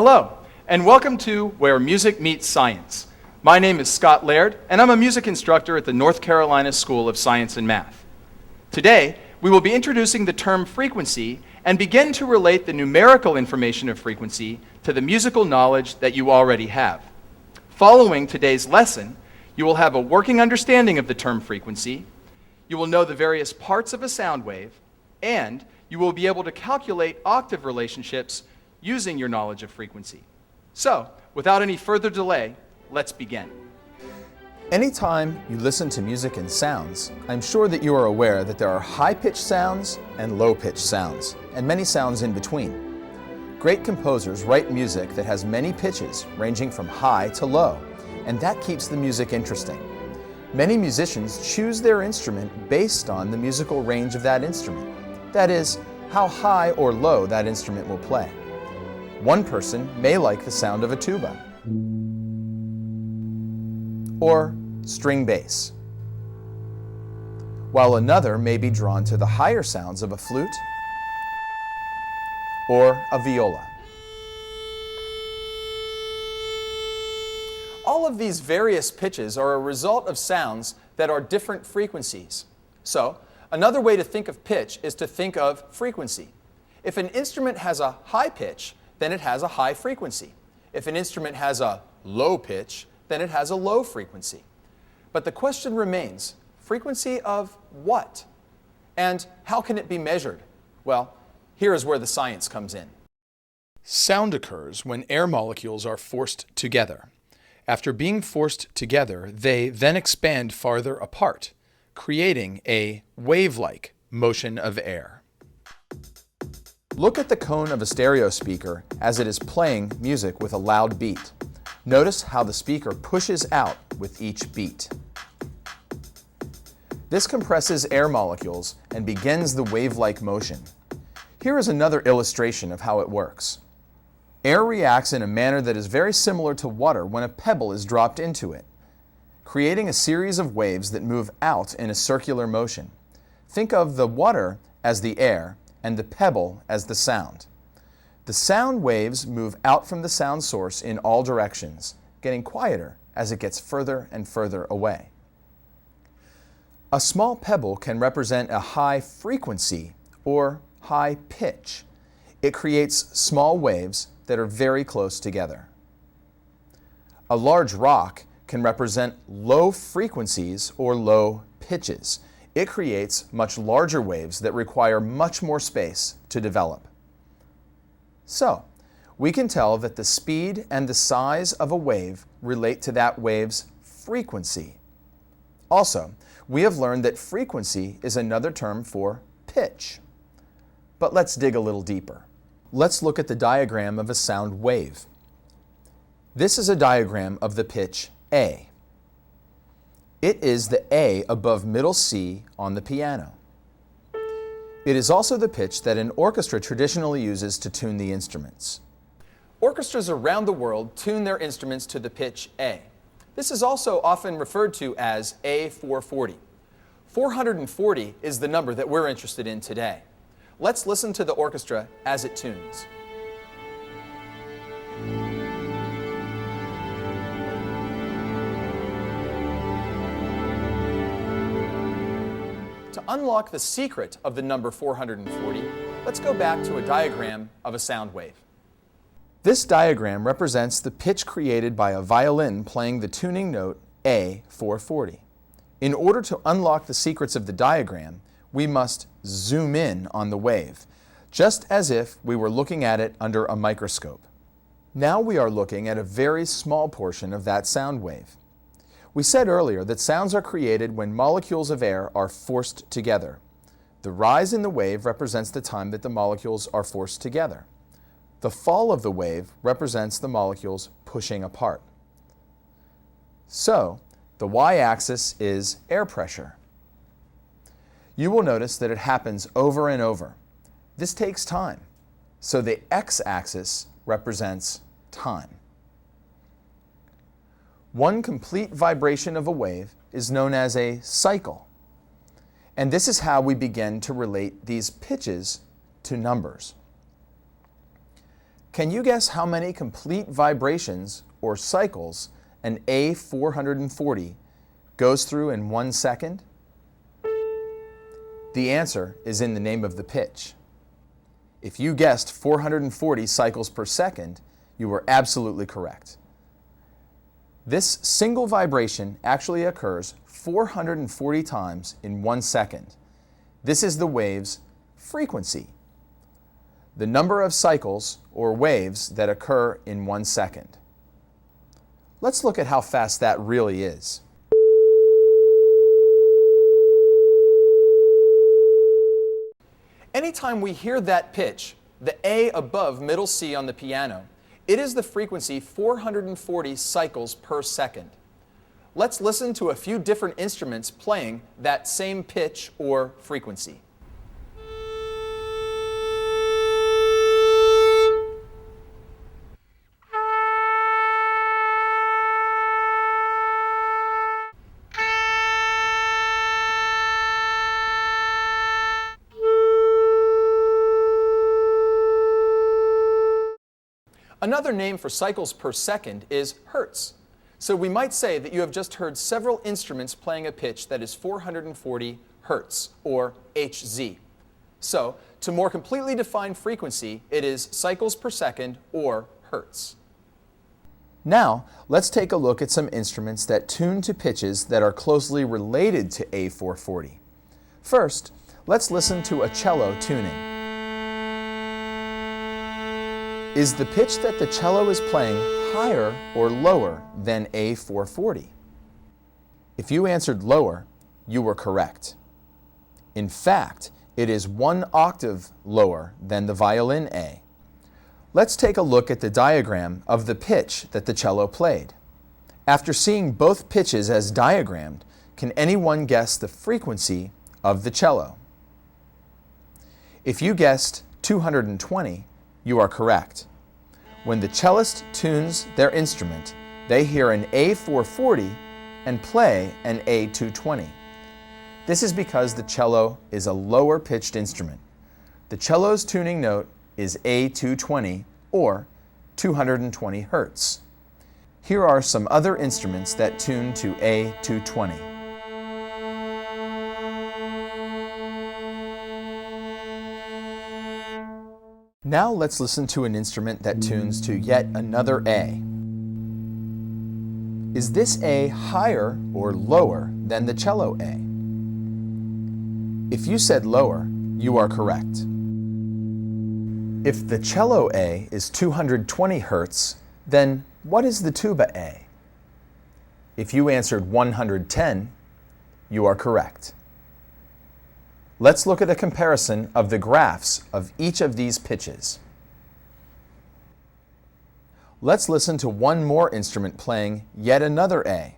Hello, and welcome to Where Music Meets Science. My name is Scott Laird, and I'm a music instructor at the North Carolina School of Science and Math. Today, we will be introducing the term frequency and begin to relate the numerical information of frequency to the musical knowledge that you already have. Following today's lesson, you will have a working understanding of the term frequency, you will know the various parts of a sound wave, and you will be able to calculate octave relationships using your knowledge of frequency. So, without any further delay, let's begin. Anytime you listen to music and sounds, I'm sure that you are aware that there are high-pitched sounds and low-pitched sounds, and many sounds in between. Great composers write music that has many pitches, ranging from high to low, and that keeps the music interesting. Many musicians choose their instrument based on the musical range of that instrument. That is, how high or low that instrument will play. One person may like the sound of a tuba, or string bass, while another may be drawn to the higher sounds of a flute or a viola. All of these various pitches are a result of sounds that are different frequencies. So, another way to think of pitch is to think of frequency. If an instrument has a high pitch, then it has a high frequency. If an instrument has a low pitch, then it has a low frequency. But the question remains, frequency of what? And how can it be measured? Well, here is where the science comes in. Sound occurs when air molecules are forced together. After being forced together, they then expand farther apart, creating a wave-like motion of air. Look at the cone of a stereo speaker as it is playing music with a loud beat. Notice how the speaker pushes out with each beat. This compresses air molecules and begins the wave-like motion. Here is another illustration of how it works. Air reacts in a manner that is very similar to water when a pebble is dropped into it, creating a series of waves that move out in a circular motion. Think of the water as the air and the pebble as the sound. The sound waves move out from the sound source in all directions, getting quieter as it gets further and further away. A small pebble can represent a high frequency or high pitch. It creates small waves that are very close together. A large rock can represent low frequencies or low pitches. It creates much larger waves that require much more space to develop. So, we can tell that the speed and the size of a wave relate to that wave's frequency. Also, we have learned that frequency is another term for pitch. But let's dig a little deeper. Let's look at the diagram of a sound wave. This is a diagram of the pitch A. It is the A above middle C on the piano. It is also the pitch that an orchestra traditionally uses to tune the instruments. Orchestras around the world tune their instruments to the pitch A. This is also often referred to as A440. 440 is the number that we're interested in today. Let's listen to the orchestra as it tunes. To unlock the secret of the number 440, let's go back to a diagram of a sound wave. This diagram represents the pitch created by a violin playing the tuning note A440. In order to unlock the secrets of the diagram, we must zoom in on the wave, just as if we were looking at it under a microscope. Now we are looking at a very small portion of that sound wave. We said earlier that sounds are created when molecules of air are forced together. The rise in the wave represents the time that the molecules are forced together. The fall of the wave represents the molecules pushing apart. So, the y-axis is air pressure. You will notice that it happens over and over. This takes time, so the x-axis represents time. One complete vibration of a wave is known as a cycle. And this is how we begin to relate these pitches to numbers. Can you guess how many complete vibrations or cycles an A440 goes through in 1 second? The answer is in the name of the pitch. If you guessed 440 cycles per second, you were absolutely correct. This single vibration actually occurs 440 times in 1 second. This is the wave's frequency, the number of cycles or waves that occur in 1 second. Let's look at how fast that really is. Anytime we hear that pitch, the A above middle C on the piano, it is the frequency 440 cycles per second. Let's listen to a few different instruments playing that same pitch or frequency. Another name for cycles per second is hertz. So we might say that you have just heard several instruments playing a pitch that is 440 hertz, or Hz. So, to more completely define frequency, it is cycles per second, or hertz. Now, let's take a look at some instruments that tune to pitches that are closely related to A440. First, let's listen to a cello tuning. Is the pitch that the cello is playing higher or lower than A440? If you answered lower, you were correct. In fact, it is 1 octave lower than the violin A. Let's take a look at the diagram of the pitch that the cello played. After seeing both pitches as diagrammed, can anyone guess the frequency of the cello? If you guessed 220, you are correct. When the cellist tunes their instrument, they hear an A440 and play an A220. This is because the cello is a lower pitched instrument. The cello's tuning note is A220 or 220 hertz. Here are some other instruments that tune to A220. Now let's listen to an instrument that tunes to yet another A. Is this A higher or lower than the cello A? If you said lower, you are correct. If the cello A is 220 hertz, then what is the tuba A? If you answered 110, you are correct. Let's look at a comparison of the graphs of each of these pitches. Let's listen to one more instrument playing yet another A.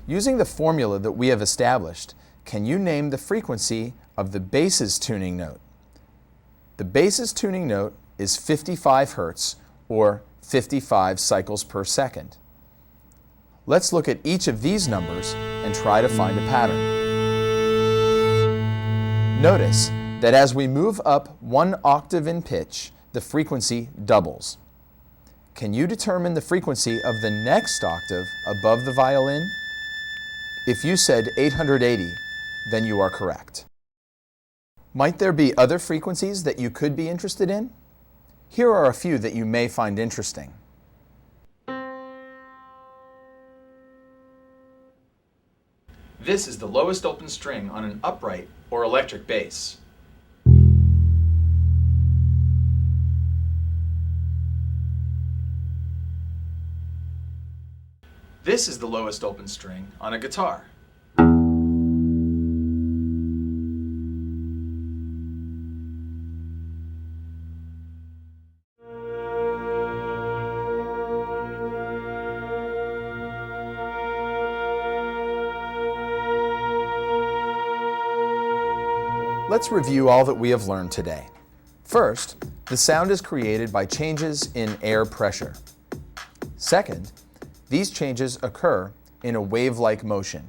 Using the formula that we have established, can you name the frequency of the bass's tuning note? The bass's tuning note is 55 hertz, or 55 cycles per second. Let's look at each of these numbers and try to find a pattern. Notice that as we move up 1 octave in pitch, the frequency doubles. Can you determine the frequency of the next octave above the violin? If you said 880, then you are correct. Might there be other frequencies that you could be interested in? Here are a few that you may find interesting. This is the lowest open string on an upright or electric bass. This is the lowest open string on a guitar. Let's review all that we have learned today. First, the sound is created by changes in air pressure. Second, these changes occur in a wave-like motion.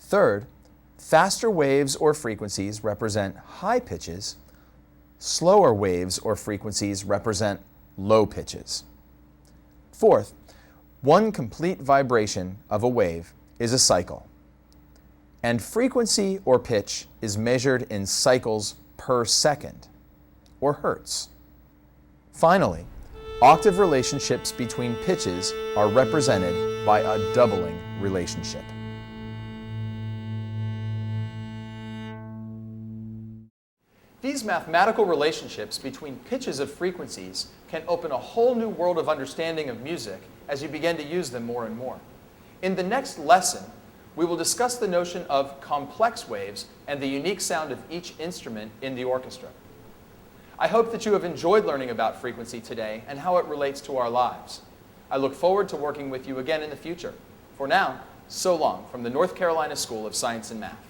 Third, Faster waves or frequencies represent high pitches. Slower waves or frequencies represent low pitches. Fourth, one complete vibration of a wave is a cycle, and frequency or pitch is measured in cycles per second, or hertz. Finally, octave relationships between pitches are represented by a doubling relationship. These mathematical relationships between pitches of frequencies can open a whole new world of understanding of music as you begin to use them more and more. In the next lesson, we will discuss the notion of complex waves and the unique sound of each instrument in the orchestra. I hope that you have enjoyed learning about frequency today and how it relates to our lives. I look forward to working with you again in the future. For now, so long from the North Carolina School of Science and Math.